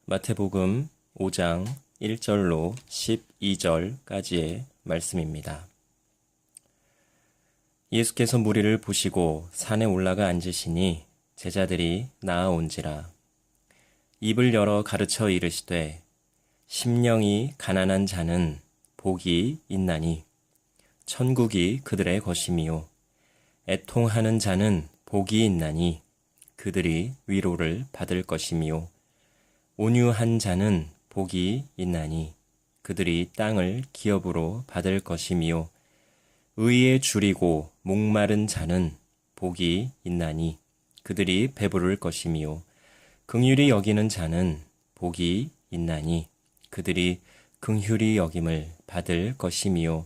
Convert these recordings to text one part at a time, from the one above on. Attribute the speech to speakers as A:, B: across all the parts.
A: 마태복음 5장 1절로 12절까지의 말씀입니다. 예수께서 무리를 보시고 산에 올라가 앉으시니 제자들이 나아온지라. 입을 열어 가르쳐 이르시되 심령이 가난한 자는 복이 있나니 천국이 그들의 것이미요. 애통하는 자는 복이 있나니 그들이 위로를 받을 것이미요. 온유한 자는 복이 있나니 그들이 땅을 기업으로 받을 것이미요. 의에 줄이고 목마른 자는 복이 있나니 그들이 배부를 것이미요. 긍휼히 여기는 자는 복이 있나니 그들이 긍휼히 여김을 받을 것이미요.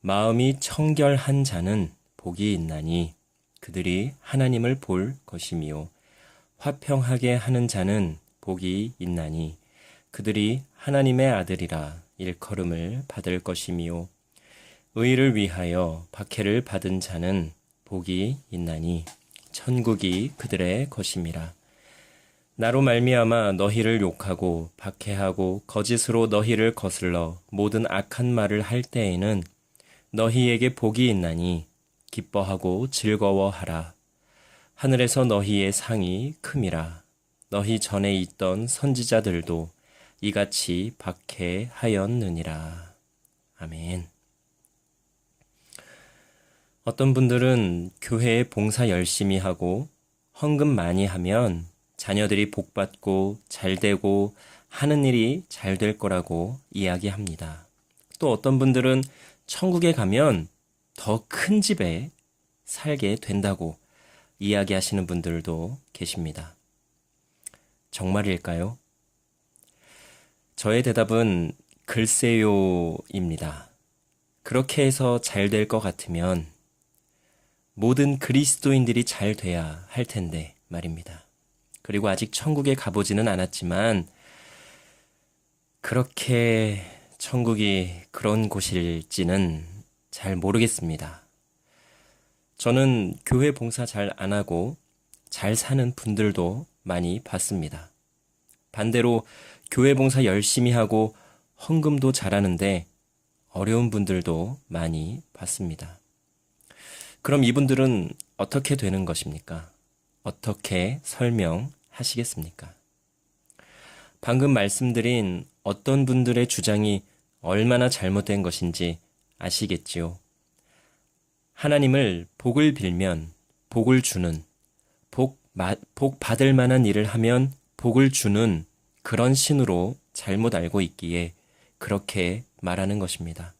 A: 마음이 청결한 자는 복이 있나니 그들이 하나님을 볼 것이미요. 화평하게 하는 자는 복이 있나니 그들이 하나님의 아들이라 일컬음을 받을 것이미요. 의를 위하여 박해를 받은 자는 복이 있나니 천국이 그들의 것임이라. 나로 말미암아 너희를 욕하고 박해하고 거짓으로 너희를 거슬러 모든 악한 말을 할 때에는 너희에게 복이 있나니 기뻐하고 즐거워하라. 하늘에서 너희의 상이 큼이라. 너희 전에 있던 선지자들도 이같이 박해하였느니라. 아멘. 어떤 분들은 교회에 봉사 열심히 하고 헌금 많이 하면 자녀들이 복받고 잘되고 하는 일이 잘 될 거라고 이야기합니다. 또 어떤 분들은 천국에 가면 더 큰 집에 살게 된다고 이야기하시는 분들도 계십니다. 정말일까요? 저의 대답은 글쎄요입니다. 그렇게 해서 잘 될 것 같으면 모든 그리스도인들이 잘 돼야 할 텐데 말입니다. 그리고 아직 천국에 가보지는 않았지만 그렇게 천국이 그런 곳일지는 잘 모르겠습니다. 저는 교회 봉사 잘 안 하고 잘 사는 분들도 많이 봤습니다. 반대로 교회 봉사 열심히 하고 헌금도 잘하는데 어려운 분들도 많이 봤습니다. 그럼 이분들은 어떻게 되는 것입니까? 어떻게 설명하시겠습니까? 방금 말씀드린 어떤 분들의 주장이 얼마나 잘못된 것인지 아시겠지요? 하나님을 복을 빌면 복을 주는, 복 받을 만한 일을 하면 복을 주는 그런 신으로 잘못 알고 있기에 그렇게 말하는 것입니다.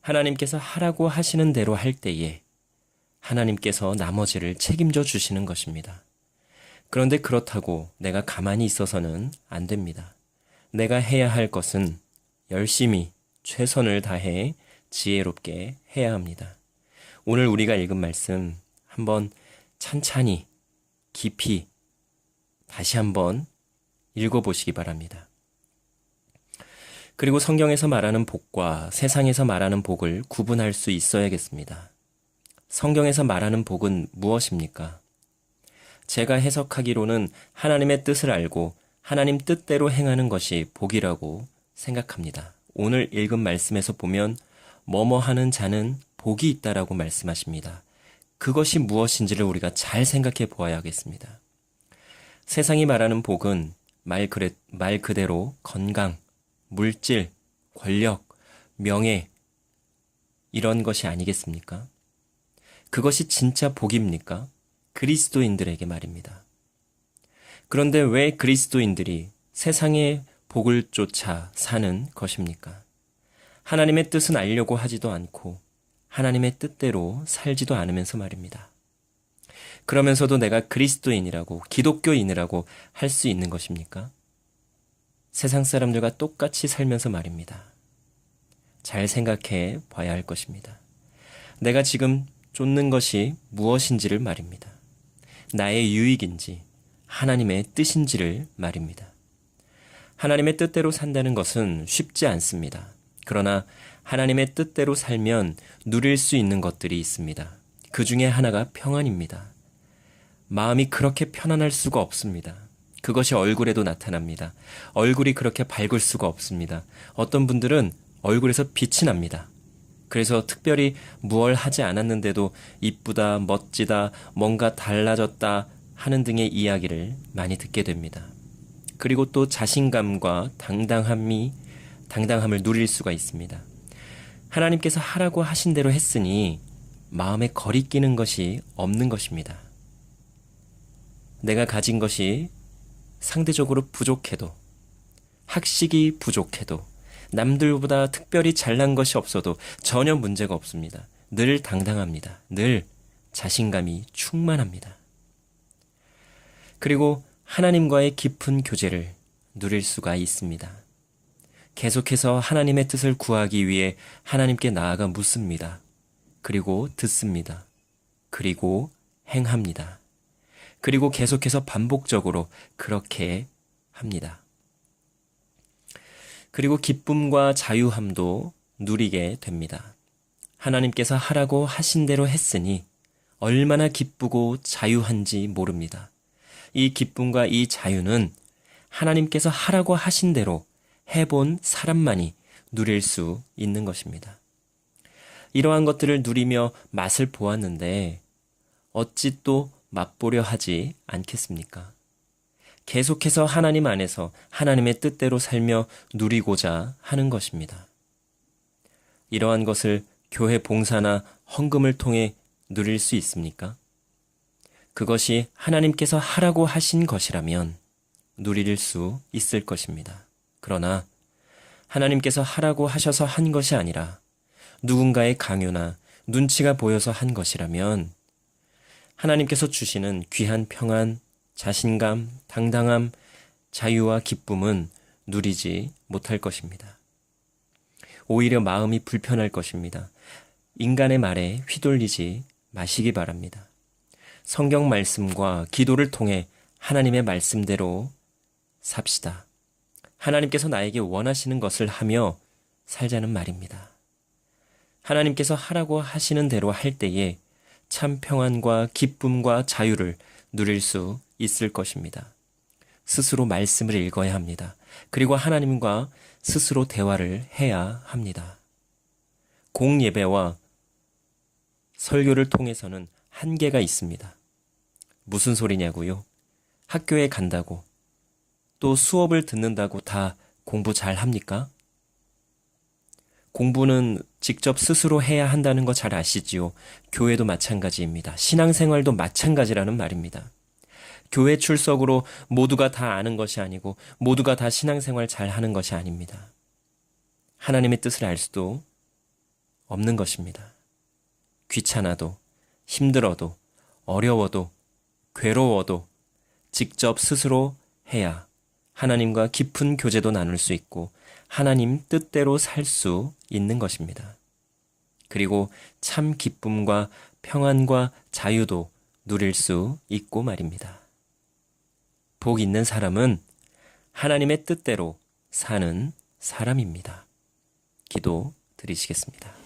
A: 하나님께서 하라고 하시는 대로 할 때에 하나님께서 나머지를 책임져 주시는 것입니다. 그런데 그렇다고 내가 가만히 있어서는 안 됩니다. 내가 해야 할 것은 열심히 최선을 다해 지혜롭게 해야 합니다. 오늘 우리가 읽은 말씀 한번 찬찬히 깊이 다시 한번 읽어보시기 바랍니다. 그리고 성경에서 말하는 복과 세상에서 말하는 복을 구분할 수 있어야겠습니다. 성경에서 말하는 복은 무엇입니까? 제가 해석하기로는 하나님의 뜻을 알고 하나님 뜻대로 행하는 것이 복이라고 생각합니다. 오늘 읽은 말씀에서 보면 뭐뭐 하는 자는 복이 있다라고 말씀하십니다. 그것이 무엇인지를 우리가 잘 생각해 보아야겠습니다. 세상이 말하는 복은 말 그대로 건강, 물질, 권력, 명예 이런 것이 아니겠습니까? 그것이 진짜 복입니까? 그리스도인들에게 말입니다. 그런데 왜 그리스도인들이 세상의 복을 쫓아 사는 것입니까? 하나님의 뜻은 알려고 하지도 않고 하나님의 뜻대로 살지도 않으면서 말입니다. 그러면서도 내가 그리스도인이라고 기독교인이라고 할 수 있는 것입니까? 세상 사람들과 똑같이 살면서 말입니다. 잘 생각해 봐야 할 것입니다. 내가 지금 쫓는 것이 무엇인지를 말입니다. 나의 유익인지 하나님의 뜻인지를 말입니다. 하나님의 뜻대로 산다는 것은 쉽지 않습니다. 그러나 하나님의 뜻대로 살면 누릴 수 있는 것들이 있습니다. 그 중에 하나가 평안입니다. 마음이 그렇게 편안할 수가 없습니다. 그것이 얼굴에도 나타납니다. 얼굴이 그렇게 밝을 수가 없습니다. 어떤 분들은 얼굴에서 빛이 납니다. 그래서 특별히 무얼 하지 않았는데도 이쁘다, 멋지다, 뭔가 달라졌다 하는 등의 이야기를 많이 듣게 됩니다. 그리고 또 자신감과 당당함을 누릴 수가 있습니다. 하나님께서 하라고 하신 대로 했으니 마음에 거리끼는 것이 없는 것입니다. 내가 가진 것이 상대적으로 부족해도, 학식이 부족해도, 남들보다 특별히 잘난 것이 없어도 전혀 문제가 없습니다. 늘 당당합니다. 늘 자신감이 충만합니다. 그리고 하나님과의 깊은 교제를 누릴 수가 있습니다. 계속해서 하나님의 뜻을 구하기 위해 하나님께 나아가 묻습니다. 그리고 듣습니다. 그리고 행합니다. 그리고 계속해서 반복적으로 그렇게 합니다. 그리고 기쁨과 자유함도 누리게 됩니다. 하나님께서 하라고 하신 대로 했으니 얼마나 기쁘고 자유한지 모릅니다. 이 기쁨과 이 자유는 하나님께서 하라고 하신 대로 해본 사람만이 누릴 수 있는 것입니다. 이러한 것들을 누리며 맛을 보았는데 어찌 또 맛보려 하지 않겠습니까? 계속해서 하나님 안에서 하나님의 뜻대로 살며 누리고자 하는 것입니다. 이러한 것을 교회 봉사나 헌금을 통해 누릴 수 있습니까? 그것이 하나님께서 하라고 하신 것이라면 누릴 수 있을 것입니다. 그러나 하나님께서 하라고 하셔서 한 것이 아니라 누군가의 강요나 눈치가 보여서 한 것이라면 하나님께서 주시는 귀한 평안, 자신감, 당당함, 자유와 기쁨은 누리지 못할 것입니다. 오히려 마음이 불편할 것입니다. 인간의 말에 휘둘리지 마시기 바랍니다. 성경 말씀과 기도를 통해 하나님의 말씀대로 삽시다. 하나님께서 나에게 원하시는 것을 하며 살자는 말입니다. 하나님께서 하라고 하시는 대로 할 때에 참 평안과 기쁨과 자유를 누릴 수 있을 것입니다. 스스로 말씀을 읽어야 합니다. 그리고 하나님과 스스로 대화를 해야 합니다. 공예배와 설교를 통해서는 한계가 있습니다. 무슨 소리냐고요? 학교에 간다고 또 수업을 듣는다고 다 공부 잘 합니까? 공부는 직접 스스로 해야 한다는 거 잘 아시지요? 교회도 마찬가지입니다. 신앙생활도 마찬가지라는 말입니다. 교회 출석으로 모두가 다 아는 것이 아니고 모두가 다 신앙생활 잘 하는 것이 아닙니다. 하나님의 뜻을 알 수도 없는 것입니다. 귀찮아도, 힘들어도, 어려워도, 괴로워도 직접 스스로 해야 하나님과 깊은 교제도 나눌 수 있고 하나님 뜻대로 살 수 있는 것입니다. 그리고 참 기쁨과 평안과 자유도 누릴 수 있고 말입니다. 복 있는 사람은 하나님의 뜻대로 사는 사람입니다. 기도 드리시겠습니다.